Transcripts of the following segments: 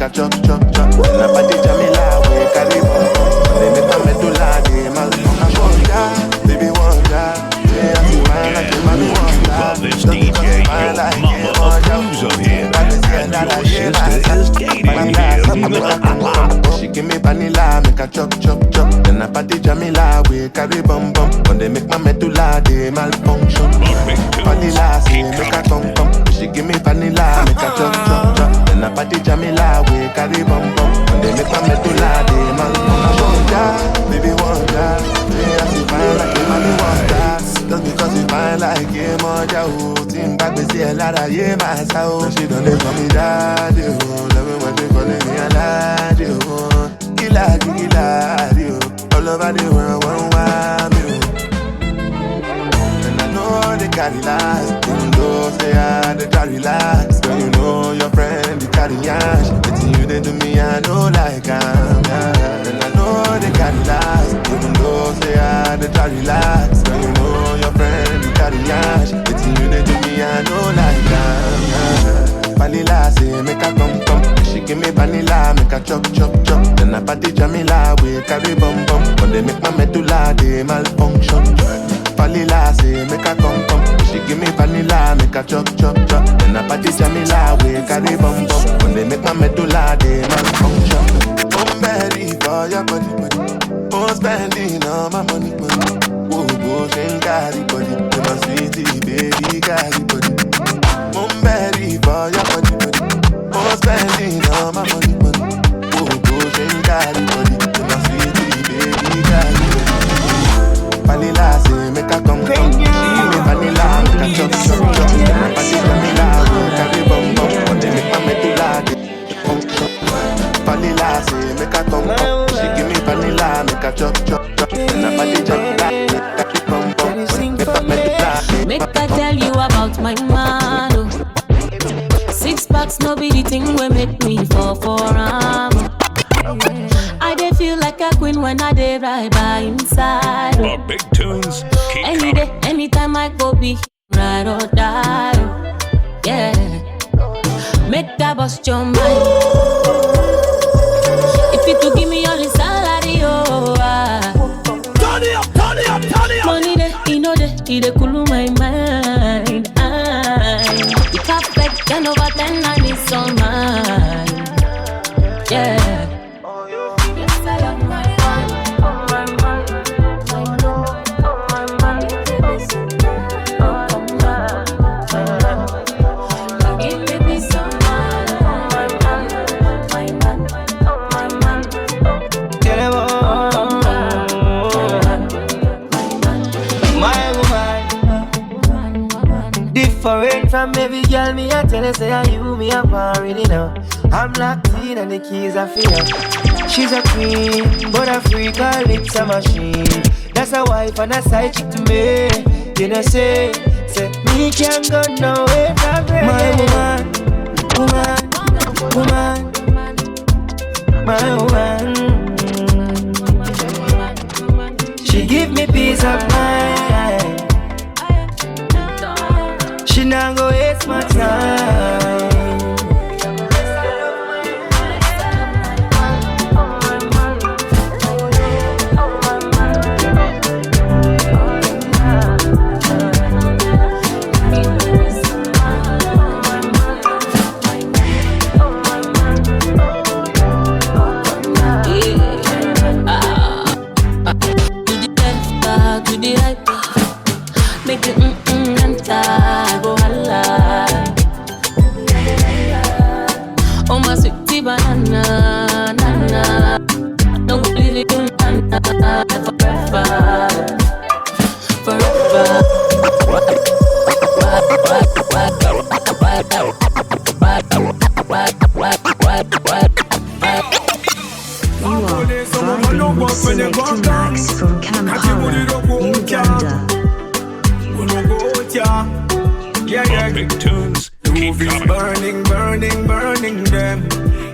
make a chop, chop, chop. And a body Jamila, we carry bum bum. They make a medulla, they malfunction. Baby wonder, yeah, I feel fine like a mommy wonder. This DJ, your mama approves of him, and your sister is dating him. She give me vanilla, make a chop, chop, chop. Then a body Jamila, we carry bum bum. When they make my medulla, they malfunction. Vanilla, say make a come come. She give me vanilla, make a chop, chop, chop. Then a body Jamila, we carry bum bum. When they make my medulla, they malfunction. Baby wonder, yeah, I feel fine like a mommy wonder. Just because you fine like a mother, oh, team back with the ladder, yeah, my soul. She don't let me daddy, oh, love me when they calling me a laddie, oh, giladi, oh, all over the world, one me, oh. And I know they carry last, even though say I they carry last. Girl, you know your friend, they carry ash. It's you they do me, I know like I'm, yeah. And I know they carry last, even though say I they carry last. Girl, you know your friend, they carry ash. It's you they do me, I know like I'm, yeah. Vanilla say make a come come. She give me vanilla, make a chop chop chop. Then a party Jamila, we carry bum bum. When they make my medulla, they malfunction. Vanilla say make a come come. She give me vanilla, make a chop chop chop. Then a party Jamila, we carry bum bum. When they make my medulla, they malfunction. I'm ready for your body, body. I'm spending all my money, money. Whoa, whoa, she carry body. You my sweetie, baby, carry body. I'm ready for your body, body. I'm spending all my money, money. Whoa, whoa, she carry body. You my sweetie, baby, carry body. Vanilla say make a come come. Give me vanilla, make a chop chop chop. Vanilla, carry bum bum. When they make my medulla, vanilla say make a come come. She give me vanilla, make a chop chop chop. And a body Jamila, carry bum bum. Make I tell you about my man. Oh. 6 packs, no be the thing we make me fall for I dey feel like a queen when I dey right by inside. The big tunes keep any day, anytime I go be ride or die. Yeah, make that bust your mind. If you to give me all the salary, oh. turn it up, turn it up, turn it up. Money dey, you know dey cool my mind. The perfect 10 over 10 and it's all mine. Yeah. Yes, I love my different from every girl, me I tell her say I you me up already now. I'm locked in and the keys are for her. She's a queen, but a freak, her lips a machine. That's a wife and a side chick to me. You know say me can't go nowhere from her. My woman, my woman. She give me peace of mind. She not go waste my time. To the right, make it enter, go holla. Oh my sweetie banana, nana, don't leave it forever, forever. You are vibing with Selekta Max from Kampala, Uganda. The big tunes keep coming. Burning, burning, burning them.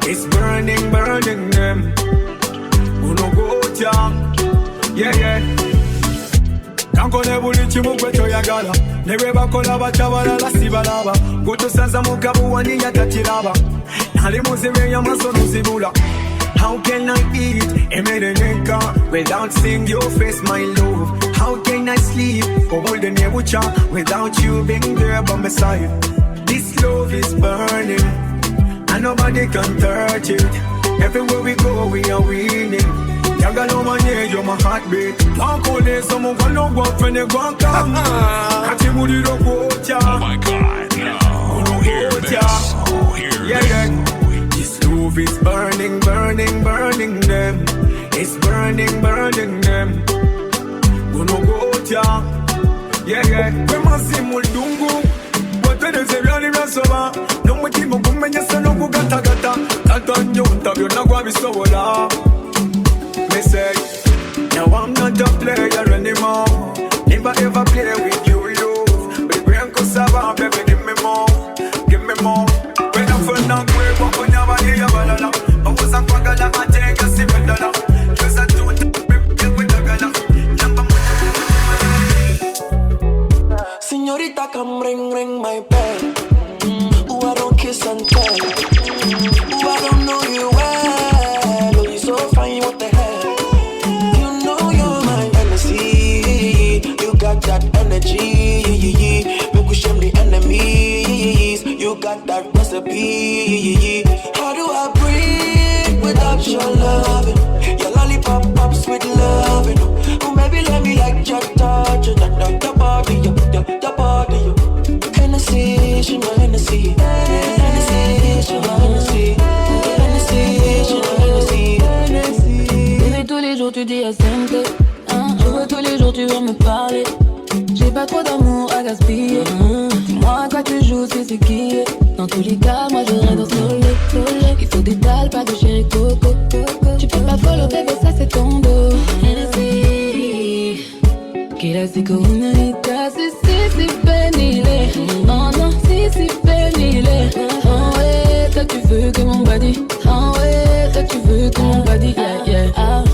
It's burning, burning them. Uno go down. Yeah, yeah. Kanko ne bulichi mugwecho yagala. Nereba kola bachavala la sibalaba. Goto sanza mukabu wani yatatiraba. Nali musi me ya maso nusi bula. How can I eat emereneka without seeing your face, my love? How can I sleep or hold the nebucha without you being there by my side? This love is burning and nobody can touch it. Everywhere we go, we are winning. Yagalo manye, you're my heartbeat. Wankole, someone gonna walk when they go come. Katimuri do gocha. Oh my God, no. Hear this. Oh, hear this. This love is burning, burning, burning them. It's burning, burning them. Gonna gocha. We must see Muldungu. But when there's a really soba, no motivo come ya se no gata gata. Gata nyonta vyo na gwa bisobola. Me say, now I'm not a player anymore. Never ever play with you, love. But brain ko sava, baby, give me more, give me more. When I'm for not great, but when I'm here, I'm balala. I was a quagala, I take a $7. Just a two, with a gala. Señorita, come ring, ring my bell. Ooh, I don't kiss and tell. Ooh, I don't know you well. Oh, you so fine, what the hell? You know you're my Hennessy. You got that energy. Make we shame the enemies. You got that recipe. How do I breathe without your loving? Your lollipop pops with loving. Oh, maybe let me like your touch. The body, the body. Hennessy, she my Hennessy. Hennessy, she my Hennessy. Hennessy, she my Hennessy. Bébé, tous les jours tu dis SMT, hein? Je vois tous les jours tu veux me parler. J'ai pas trop d'amour à gaspiller. Dis-moi à quoi tu joues, c'est qui est. Dans tous les cas, moi je rêve au soleil. Il faut des dalles, pas de chéri coco. Tu peux pas follow bébé, ça c'est ton dos. Hennessy, classico unita, si pénilé. Oh non, si pénilé. Oh ouais, toi tu veux que mon body. Oh ouais, toi tu veux que mon body. Yeah. Ah,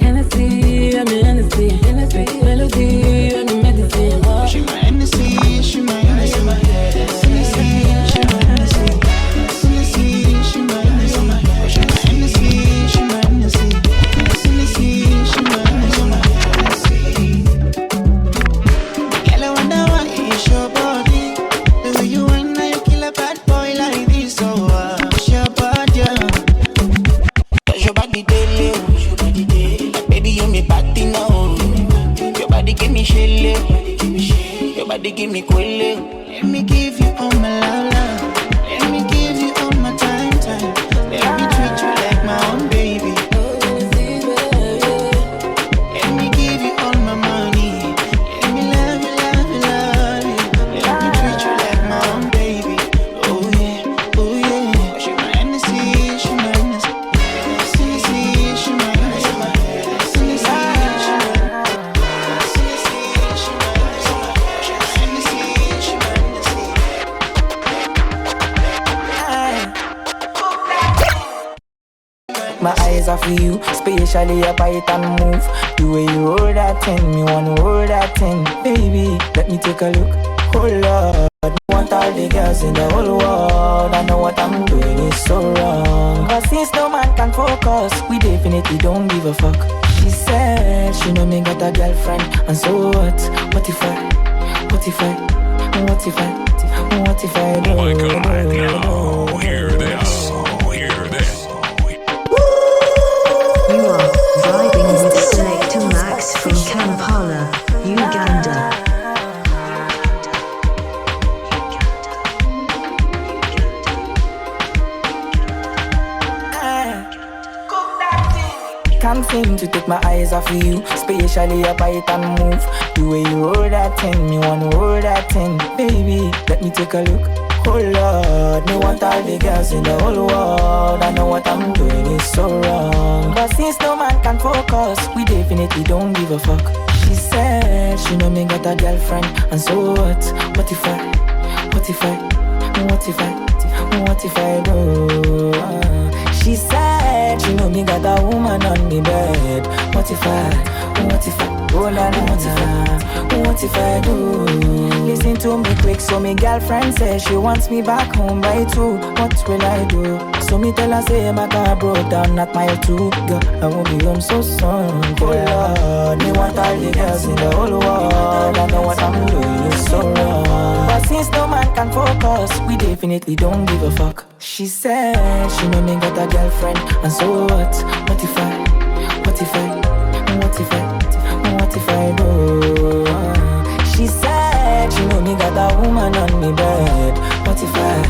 Hennessy, I'm a Hennessy. Hennessy, melody, I'm a medicine. She my Hennessy, she my Hennessy. Hennessy, she my Hennessy. Hennessy, she my Hennessy. Hennessy, she my Hennessy. Hennessy, she my Hennessy. Girl, I wonder why it's your body. The way you whine, now you kill a bad boy like this. So it's your body, yeah. Touch your body daily, like baby you me body now. Your body give me shilly, your body give me quilly. Let me give you all my love. Let me give you all my time. Let me treat you like my own baby. Let me give you all my money. Let me love you. Let me treat you like my own baby. Oh yeah. She my Hennessy, she my Hennessy. Hennessy, she my Hennessy. Hennessy, she My eyes are for you, spatially up I and move. The way you roll that thing, me wanna roll that thing. Baby, let me take a look. Oh Lord, I want all the girls in the whole world. I know what I'm doing is so wrong. But since no man can focus, we definitely don't give a fuck. She said she know me got a girlfriend, and so what? What if I do? Oh my God, no. Hear this. Oh, hear this. You are vibing with Selekta Max from Kampala, Uganda. Can't seem to take my eyes off of you, spatially up I and move. The way you roll that thing, me wanna roll that thing. Baby, let me take a look. Oh Lord, me want all the girls in the whole world. I know what I'm doing is so wrong. But since no man can focus, we definitely don't give a fuck. She said she know me got a girlfriend, and so what? What if I do? She said she know me got a woman on me bed. What if I, oh la la la, what if I do? Listen to me quick, so me girlfriend says she wants me back home by 2. What will I do? So me tell her say my car broke down at mile 2. Girl, I won't be home so soon. Oh Lord, me want all the girls in the whole world. I know what I'm doing is so wrong. But since no man can focus, we definitely don't give a fuck. She said she know me got a girlfriend, and so what? What if I go? She said she know me got a woman on me bed. What if I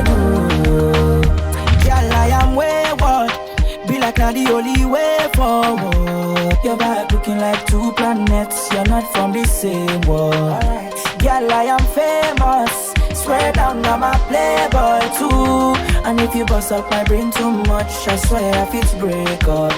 do? Girl, I am wayward. Be like not the only way forward. Your vibe looking like two planets. You're not from the same world. Girl, I am famous. Swear down, I'm a playboy too. And if you bust up my brain too much, I swear if it's break up.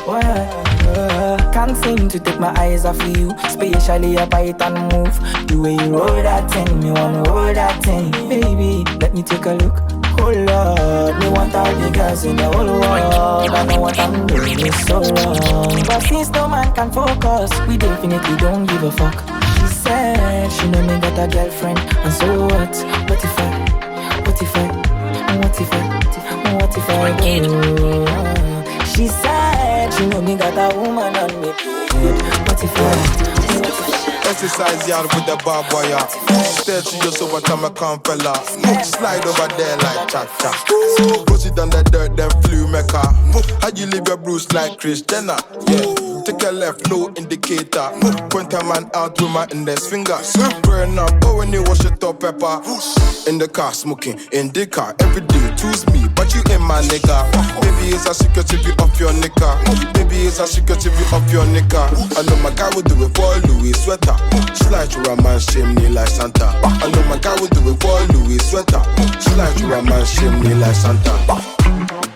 Can't seem to take my eyes off of you, especially a bite and move. The way you roll that thing, me wanna roll that thing. Baby, let me take a look. Oh Lord, me want all the girls in the whole world. I know what I'm doing is so wrong. But since no man can focus, we definitely don't give a fuck. She said she know me got a girlfriend, and so what? What if I do? She said she know me got a woman on me. What if I? Exercise yard with the barbed wire. Stare to you so what I'm a calm fella. Slide over there like cha-cha. Push it on the dirt, then flew mecca. How you leave your bruise like Chris Jenner? Yeah. Take a left, no indicator. Point a man out with my index finger. Burn up, but when you wash it up, pepper. In the car, smoking, in the car. Every day, choose me, but you ain't my nigga. Baby, it's a secret if you off your nigga. Baby, it's a secret if you off your nigga. I know my guy will do it for Louis sweater. Slide through a man's chimney like Santa. I know my guy will do it for Louis sweater. Slide through a man's chimney like Santa.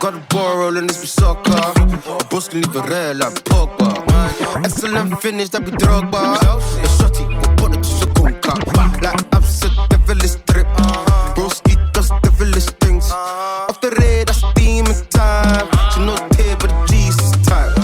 Got a ball rolling this with soccer. A boss can leave a rare like Pogba. Excellent finish that be Drogba. A shotty, we put it to the conca. Like I've said, devilish drip. Broski does devilish things. Off the radar, steam in time. She knows tape, but the Jesus type.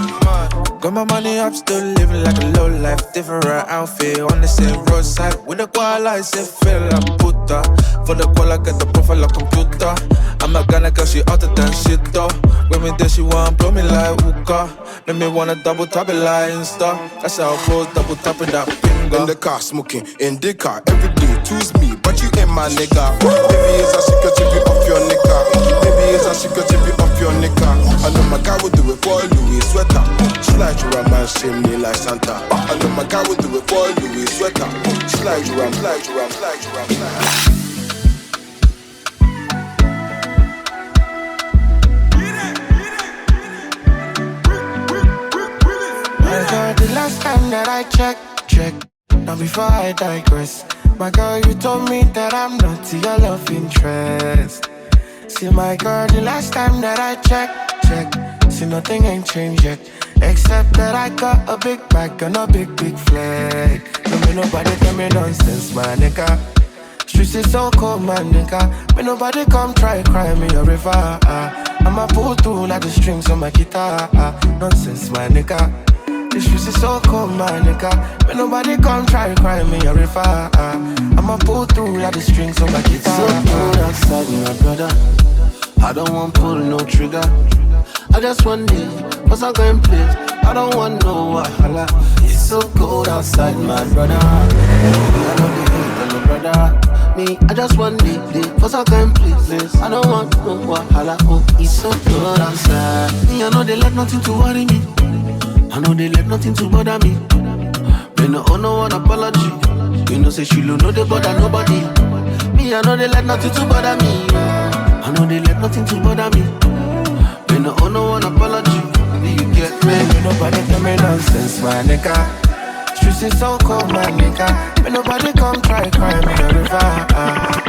Got my money up, still living like a low life. Different outfit on the same roadside. With the koala, I say feel like puta. For the koala, get the profile of computer. I'm a Ghana girl, she hotter than shit though. When me there, she want blow me like hookah. Make me wanna double tap it like Insta. That's how I pose, double tapping that finger. In the car, smoking, in the car. Every day, choose me, but you ain't my nigga. Baby, it's a secret if you off your nigga. Baby, it's a secret if you off your nigga. I know my guy will do it for Louis sweater. Slide through a man's chimney like Santa. I know my guy will do it for Louis sweater. Slide through a, slide through a, slide through a, slide. The last time that I check. Now before I digress, my girl, you told me that I'm not your love interest. See my girl, the last time that I check. See nothing ain't changed yet, except that I got a big bag and a big flag. No me nobody tell me nonsense, my nigga. Streets is so cold, my nigga. Me nobody come try cry me a river. I'ma pull through like the strings on my guitar. Nonsense, my nigga. The streets is so cold, my nigga. When nobody come try to cry me a river. I'ma pull through like the strings on my guitar. So cold outside, my brother. I don't want pull no trigger. I just want it, cause I'm going place. I don't want no wahala. It's so cold outside, my brother. I know the hate, my brother. Me, I just want it, cause I'm going places. I don't want no wahala. Oh, it's so cold outside. Me, I know they let nothing to worry me. I know they let nothing to bother me. Me no owe no one apology. You know say she no they bother nobody. Me I know they let nothing to bother me. I know they let nothing to bother me. Me no owe no one apology. You get me? Me nobody tell me nonsense, my nigga. Streets is so cold, my nigga. Me nobody come try cry me a river.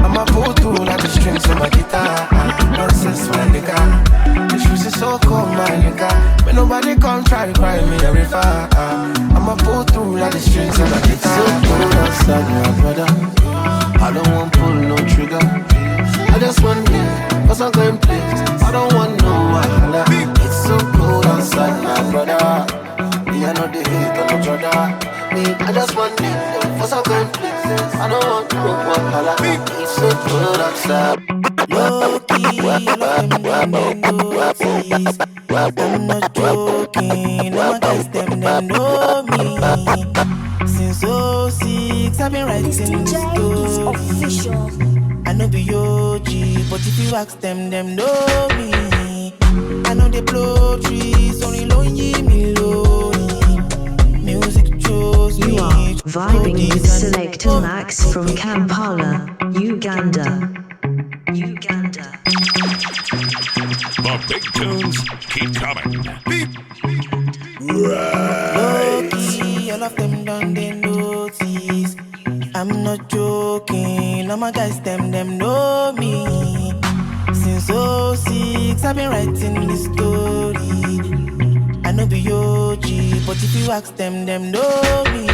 I'ma pull through like the strings on my guitar. Nonsense, my nigga. The streets is so cold, my nigga. Me nobody come try cry me a river. I'ma pull through like the strings on my guitar. So cold outside, my brother. I don't want pull no trigger. I just want it, cause I'm going places. I don't want no wahala. It's so cold outside, my brother. Me I know the hate on the brother. Me I just want it, cause I'm going places. I don't want no wahala. It's so cold outside. Low key, all of them notice. I'm not joking, all my guys them know me. Since 06, I've been writing this story. I know be OG, but if you ask them know me. I know they blow trees, only lonely me lonely. Music chose me. You are vibing with Selekta Max from Kampala, Uganda. The big tunes keep coming. Low-key, all of them done they notice. I'm not joking, all my guys them know me. Since 06, I've been writing this story. I know be OG, but if you ask them know me.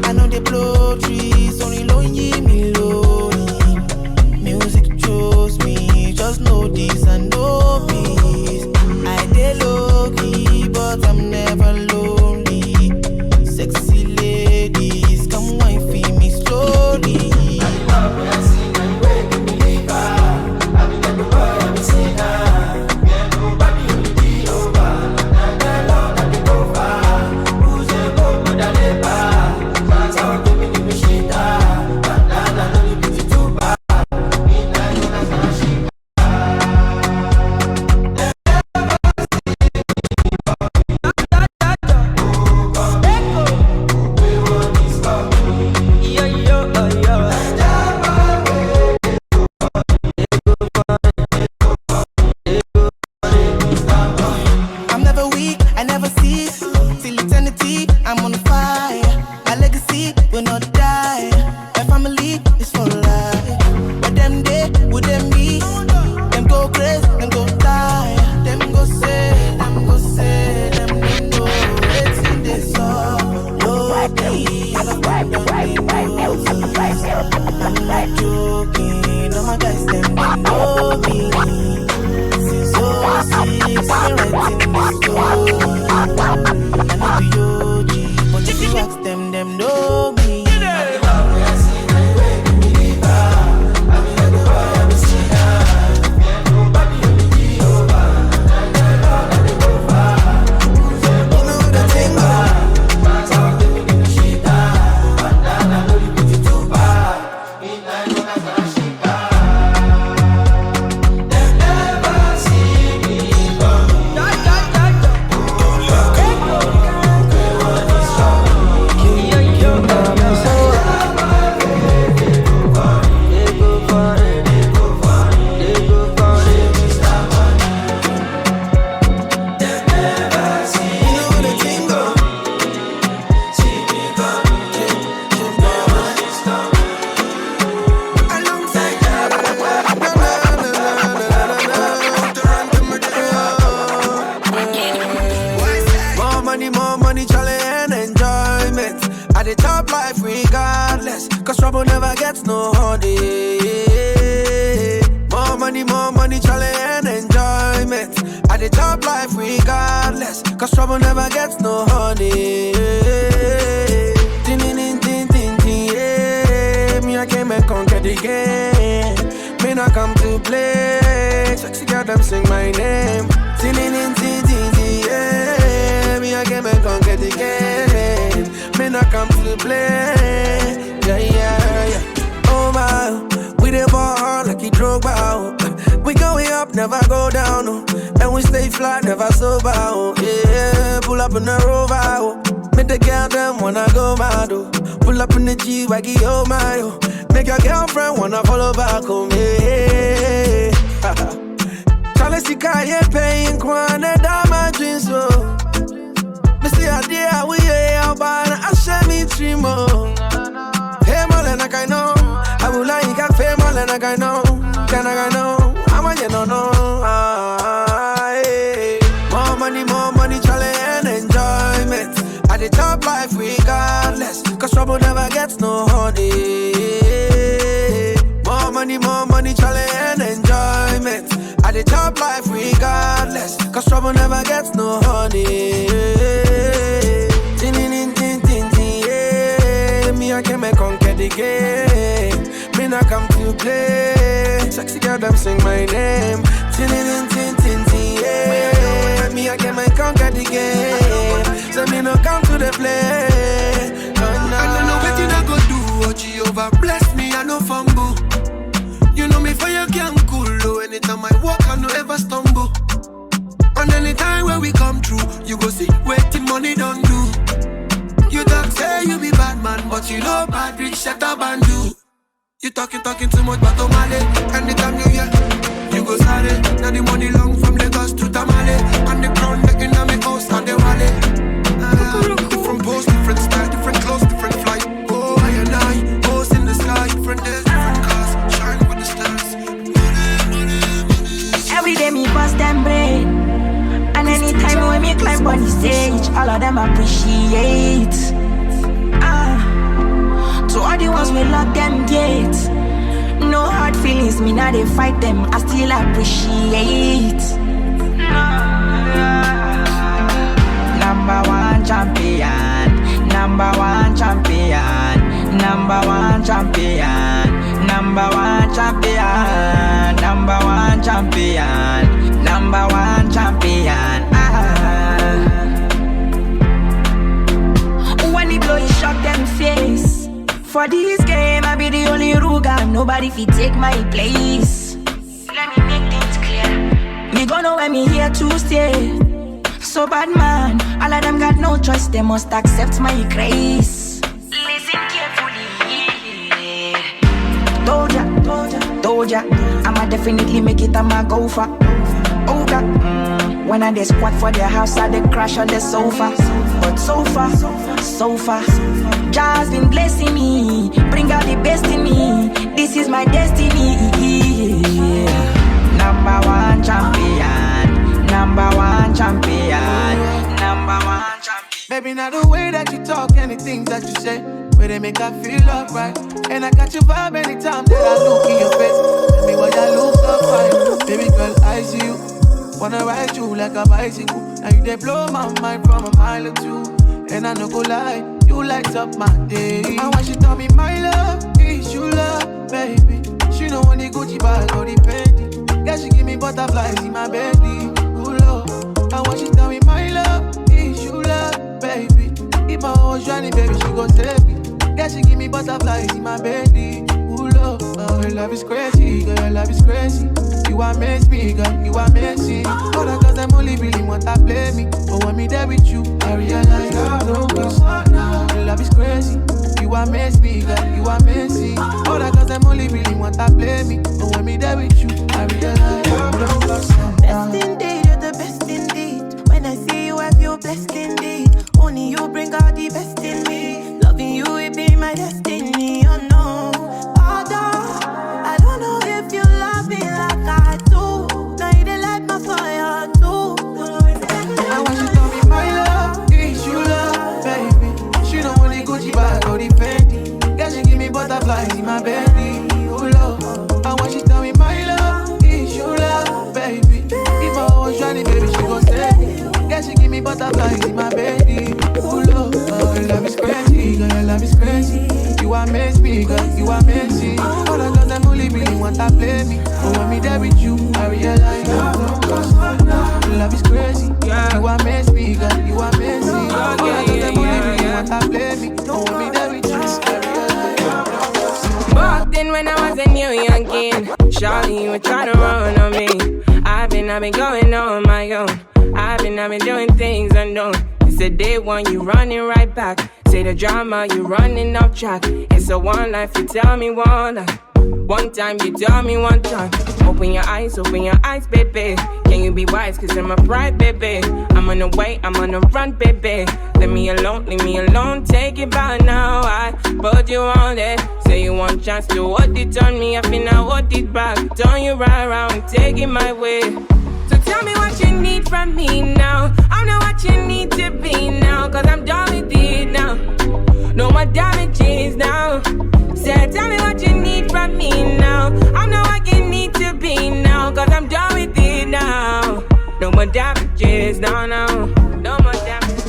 I know they blow trees, only lonely me lonely. Music chose me, just know this and know peace. I dey low-key, but I'm never lonely. Sexy ladies, come wine for me slowly. hear them sing my name. Tin tin tin tin tin, yeah. Me I get my conquer the game. So me no come to the play. No, no. I don't know what I go do. Oh, Jehovah bless me, I no fumble. You know me fire can cool. Oh, anytime I walk, I no ever stumble. And anytime when we come through, you go see what the money don't do. You talk say you be bad man, but you know bad rich shut up and do. You talking too much about Omale. Anytime you hear, you go sorry. Now the money long from Lagos to Tamale. And the crown making on me house and the wallet. Different posts, different style, different clothes, different flight. Oh, I and I, host in the sky, different days, different cars, shine with the stars. Every day me bust them brain. And anytime when me climb on the stage, all of them appreciate. To all the ones we lock them gates, no hard feelings, me now they fight them, I still appreciate. Number one champion, number one champion, number one champion, number one champion, number one champion, number one champion. When the blow, you shock them face. For this game, I be the only Ruga. Nobody fi take my place. Let me make things clear. Me gon' know when me here to stay. So bad man, all of them got no choice. They must accept my grace. Listen carefully. Told ya, I'ma definitely make it. I'ma go for. Oh God. When I dey squat for their house, I dey crash on the sofa. But so far, Jah's been blessing me. Bring out the best in me. This is my destiny. Number one champion. Number one champion. Number one champion. Baby, now the way that you talk and the things that you say, where they make I feel alright. And I catch your vibe anytime that I look in your face. Tell me why I look so fine. Baby girl, I see you. Wanna ride you like a bicycle. Now you they blow my mind from a mile or two. And I no go lie, you light up my day. And when she tell me my love is you love, baby. She know when the Gucci bag or the Fendi. Yeah, she give me butterflies in my belly. Ooh, Lord. And when she tell me my love is you love, baby. If my horse running, baby, she gon' save me. Yeah, she give me butterflies in my belly. Ooh, Lord. Oh, your love is crazy, girl, your love is crazy. You amaze me, girl, you amaze me. All the girls them only really want to play me. But when me there with you, I realize love don't miss. Your love is crazy. You amaze me, girl, you amaze me. All the girls them only really want to play me. But when me there with you, I realize love don't miss. Best indeed, you're the best indeed. When I see you, I feel blessed indeed. Only you bring out the best in me. Loving you, it be my destiny. Oh no, I don't know if you love me like I do. Now you didn't light my fire too. I want you to tell me my love is you love, baby. She don't want the Gucci bag or the Fendi. Yeah, she give me butterflies in my belly. Oh Lord, I want you to tell me my love is you love, baby. If I was running, baby, she gon' save me. Yeah, she give me butterflies in my belly. Oh Lord, oh, your love is crazy, girl, your love is crazy. You amaze me, girl, you amaze me. All the girls them only really want to play me. But when me there with you, I realize love don't cost. Your love is crazy, you amaze me, girl, you amaze me. All the girls them only really want to play me. But when me there with you, I realize love don't cost. Back then when I was a new youngin', shawty, you would try to run on me. I've been going on my own. I've been doing things unknown. It's a day one, you running right back. Say the drama, you running off track. It's a one life, you tell me one life. One time, you tell me one time. Open your eyes, baby. Can you be wise, cause I'm a pride, baby. I'm on the way, I'm on the run, baby. Leave me alone, take it by now. I put you on it. Say you want chance to hold it on me. I feel now hold it back. Turn you right around, take it my way. So tell me what you need from me now. I know what you need to be now, cause I'm done with it now. No more damages now. Say, tell me what you need from me now. I know what you need to be now, cause I'm done with it now. No more damages, no more damages.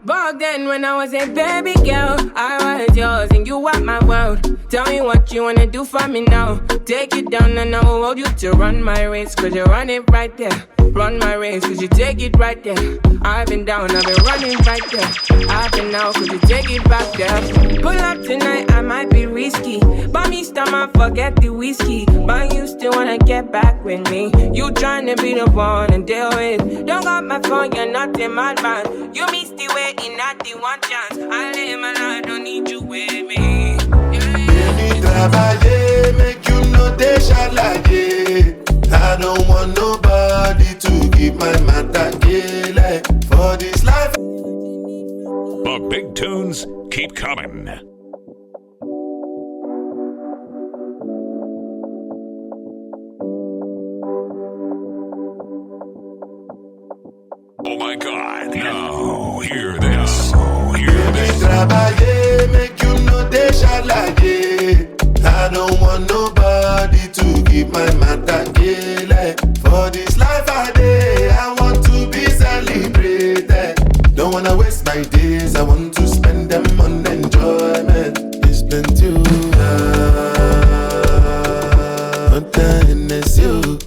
Back then when I was a baby girl, I was yours and you were got my world. Tell me what you wanna do for me now. Take it down and I will hold you to run my race. Cause you run it right there. Run my race, cause you take it right there. I've been down, I've been running right there. I've been out, cause you take it back there. Pull up tonight, I might be risky. But me stomach, forget the whiskey. But you still wanna get back with me. You tryna be the one and deal with. Don't got my phone, you're not in my man. You missed the way in not the one chance. I live my life, don't need you with me. Baby, travailler, make you know they shall like it. I don't want nobody to keep my matter like for this life. The big tunes keep coming. Oh my God, now hear this. Hear this. Travailler, make you know they shall like it. I don't want nobody to keep my matter like for this life I day. I want to be celebrated. Don't wanna waste my days. I want to spend them on enjoyment. It's plenty of but then it's you.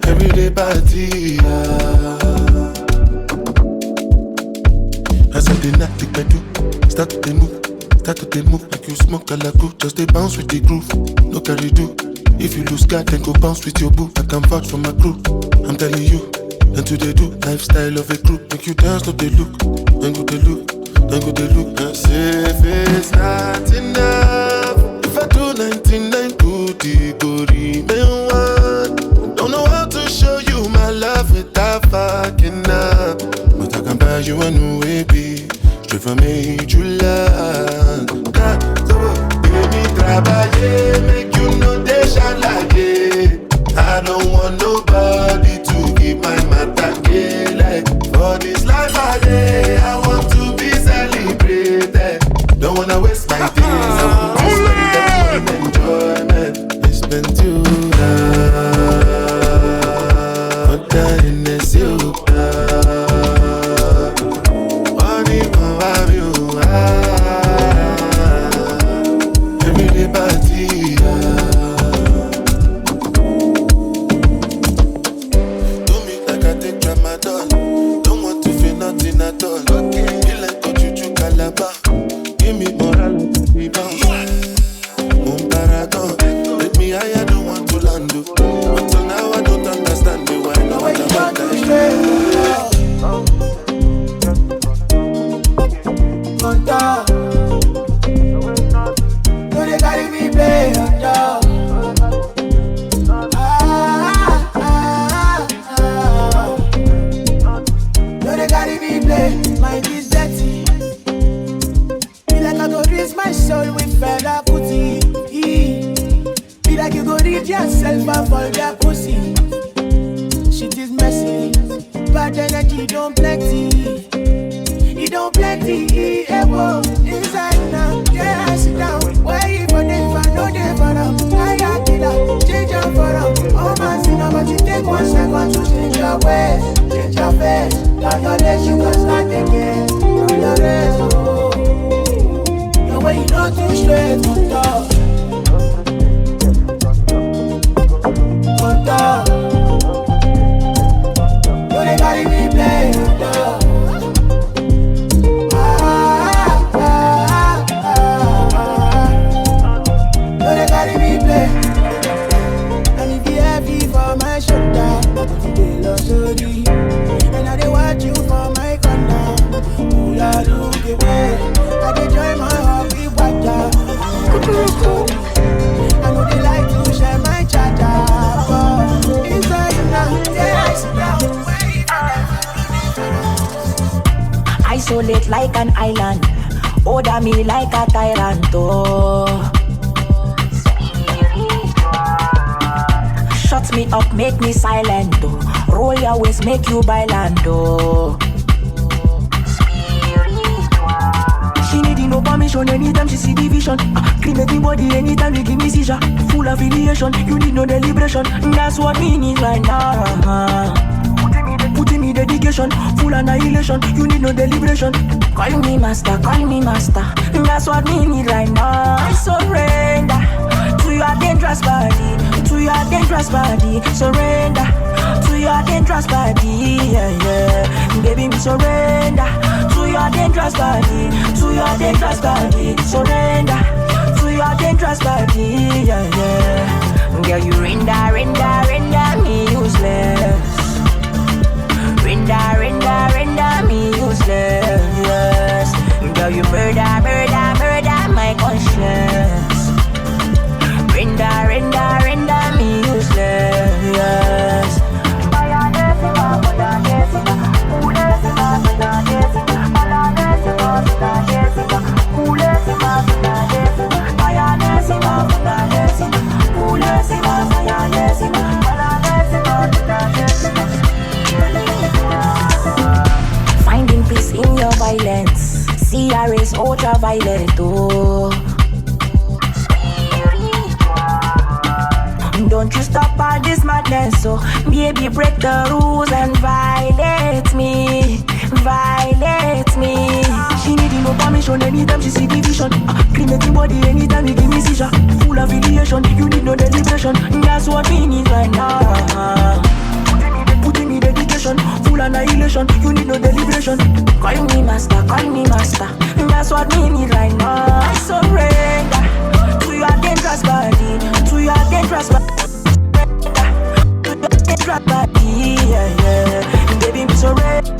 Everyday party. As I did not think I do, start to move like you smoke a la cool. Just they bounce with the groove, no carry do. If you lose God, then go bounce with your boo. I can vouch for my crew, I'm telling you. And to they do, lifestyle of a group. Make you dance, look they look, then go they look, then go they look. And say if it's not enough, if I do 99 goody, go remain one. Don't know how to show you my love without fucking up. But I can buy you a new baby, straight from July. Baby, travailler, make you know they shall like it. I don't want nobody to keep my matter like for this life I day. I want to be celebrated. Don't wanna waste my days. I want to spend them on enjoyment. It's been too long, but then it's you. Everyday party. Do me like I take Ramadan. Don't want to feel nothing at all. Okay, you like to juju calabar. Give me moral rebound. Paragon. Let me higher, don't want to land. But till now I don't understand me. Why not? What about that? No, they carry me play on top. No, they carry me play. My is dirty. Be like I go raise my soul with feather putty. Be like you go read yourself and fall their pussy. Shit is messy. Bad energy don't plenty. It don't plenty. Whoa. Inside now, yeah, I sit down. Where you for them, if I know they for them. I got killer, change your for them. Oh man, see now, but you take 1 second to change your ways, change your face. Now your legs, you can start again. Do the rest, oh. The way you know too straight, on top. No, they carry me play, on top. And if you heavy for my shoulder, they love so deep. And I they watch you for my corner. Ooh, I look away. I they join my heart with water. I know they like to share my charger. Inside now, yeah, I sit down. Isolate like an island. Order me like a tyrant. Oh. Shut me up, make me silent. Oh. Roll your waist, make you bailando. Oh. She needing no permission anytime she see the vision. Clean everybody anytime they give me seizure. Full affiliation, you need no deliberation. That's what we need right now. Putting me dedication, full annihilation. You need no deliberation. Call me master, that's what me need right now. I surrender to your dangerous body, to your dangerous body. Surrender to your dangerous body, yeah, yeah. Baby, me surrender to your dangerous body, to your dangerous body. Surrender to your dangerous body, yeah, yeah. Girl, you render me useless. Render me useless, yes. Girl, you murder my conscience. Render me useless, yes. Finding peace in your violence. CRS ultraviolet, oh. Don't you stop all this madness, so baby, break the rules and violate me. She needing no permission anytime she see division. Cremating body anytime you give me seizure. Full affiliation, you need no deliberation. That's what we need right now. Putting me dedication, full annihilation. You need no deliberation. Call me master, that's what we need right now. I surrender to your dangerous body, to your dangerous body. Yeah, yeah. Baby, me surrender.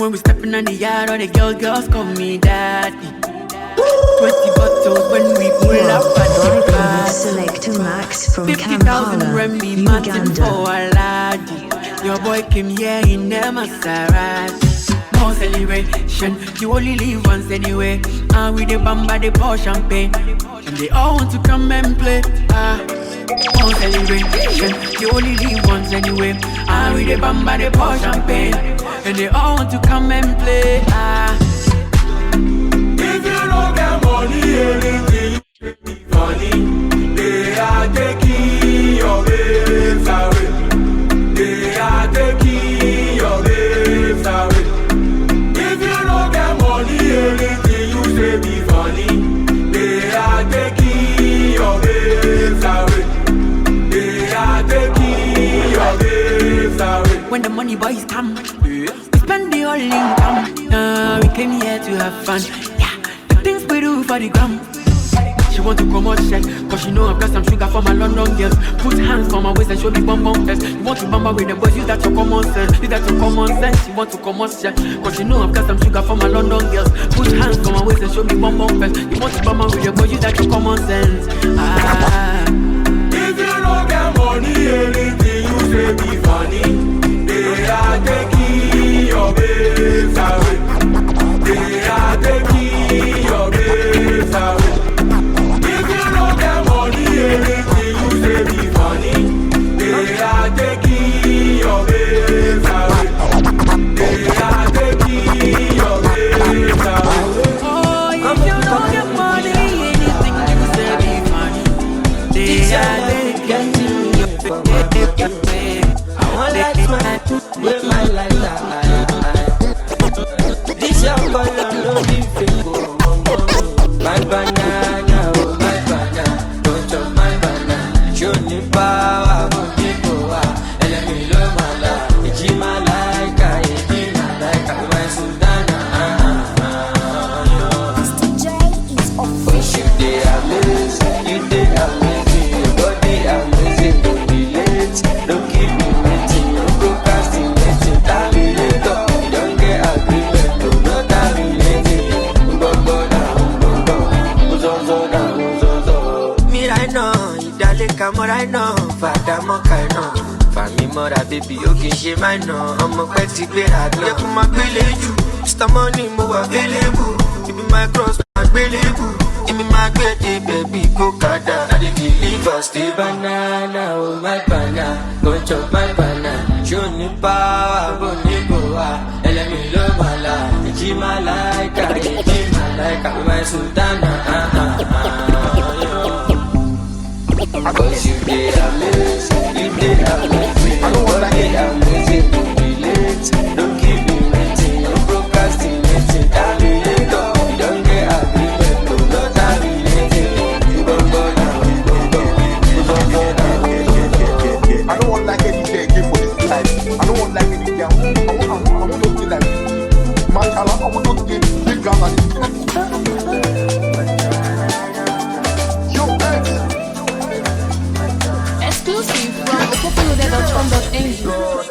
When we stepping on the yard, all the girls call me daddy. 20 bottles when we pull up at the car. Selekta Max from 50,000 Remy Martin Uganda. for a laddie. Your boy came here in the Maserati. More celebration, you only live once anyway. And with the bamba, they pour champagne. And they all want to come and play. More celebration, you only live once anyway. And with the bamba, they pour champagne. And they all want to come and play. If you don't get money, anything funny. They are taking your babes away. They are taking your babes away. If you money boys come. We spend the whole income. We came here to have fun. Yeah, the things we do for the gram. She want to come out check, cause she know I've got some sugar for my London girls. Put hands for my waist and show me bum bum fest. You want to bamba with the boys, use that your common sense. Use that your common sense. She want to come out check, cause she know I've got some sugar for my London girls. Put hands for my waist and show me bum bum fest. You want to bamba with the boys, use that your common sense. If you don't get money, anything you say be funny. They are taking your babes away. They are taking your babes away. Anything you say be funny. They are taking your babes away. They are taking your babes away. Oh, if you don't get money, anything you say be funny. They are taking your babes away. I want life, with my life. This young boy, I'm no different. My banana, oh my banana. Power, power, and let me love my life. It's my life, my Sudana. Mr. J is official. You they amazing, your body amazing. Don't be late, don't keep me waiting, no procrastinating. Time me later, don't get agreement, no time me later. Me right now. Come right now, Father Mokaino. Family mother, baby, okay, she might know. I'm a petty bear, I get my village. Mr. Money, more available. Give me my cross, my available. Give me my great baby, Kokada. I didn't believe us, the banana, oh my banana. Go chop my banana. Show me power, bonnie boa. And let me love my life. It's my life, my Sultana. Cause you did amazing, you did amazing. I don't want to get amazing, don't be late. Don't keep me waiting, no procrastinating. Time me later, you don't get agreement, no time me later. You don't go down, I don't want like any day again for this life. I don't want like any day. I want to be like Mashallah, I want to get big drama.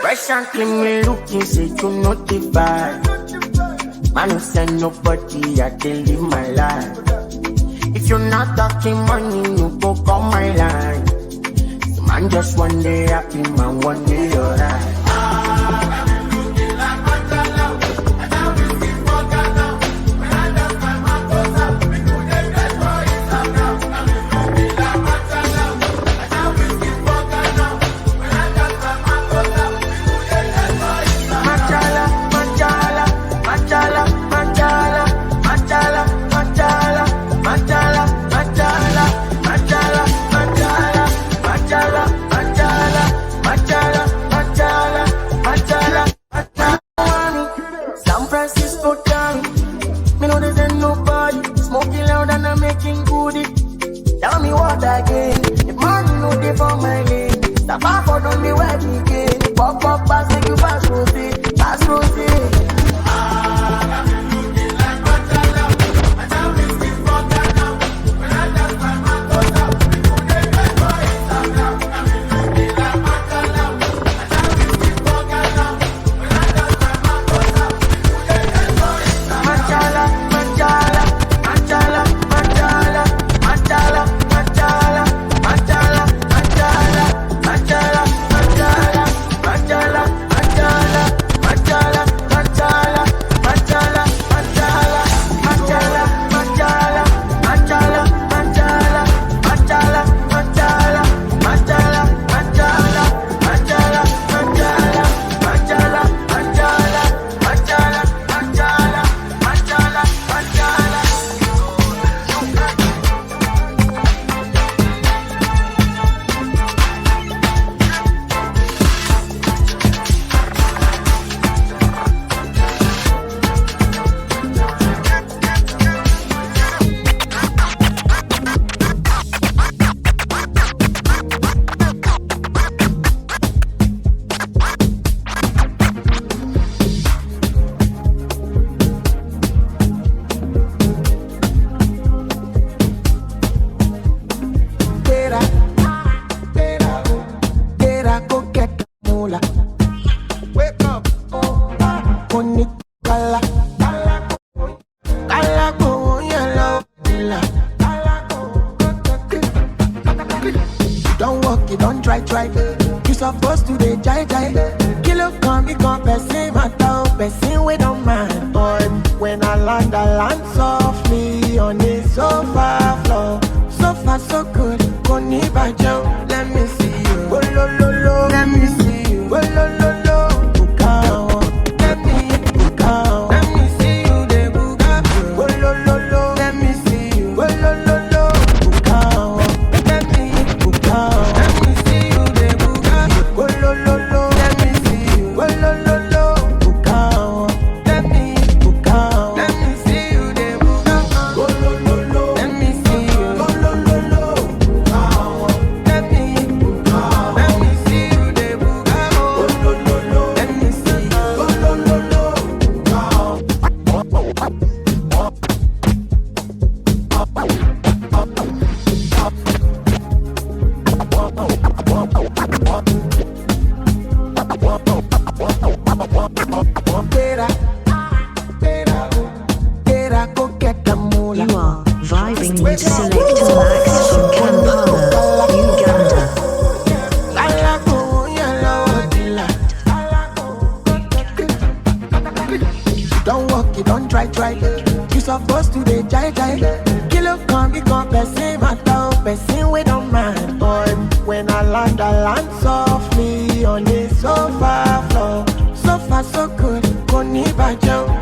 Fresh and clean, me looking, say you notify. Man, who send nobody, I can live my life. If you're not talking money, you go call my line. So man, just one day happy, man, one day alright. Tell me what again. If money no dey for my lane, stop for don't be where we get. Pop up, pass make you pass rosy, pass rosy. walk it, don't try. You supposed to be jai. Kilo come, me come, person matter, person we don't mind. But when I land softly on the sofa floor. So far so good, koni bajo. Let me see you, oh lo lo lo. Let me see you, oh lo lo lo. Bukao, let me bukao. Let me see you, de buka. Oh lo lo lo. Let me see you, oh lo lo lo. Bukao, let me bukao. Let me see you, de buka. Oh lo lo lo. Let me see you, oh lo lo lo. Bukao, let me bukao. Let me see you, de buka. Oh lo lo lo. Let me see you, oh lo lo lo. Bukao, let me bukao. Let me see you, de buka. Oh lo lo lo. Let me see you, oh lo lo lo. Bukao. You are vibing to Selekta Max from Kampala, Uganda. Don't walk it, don't try. You supposed to be jai. Kilo come, become person matter, person we don't mind. But when I land softly on the sofa floor. So far so good, koni bajo.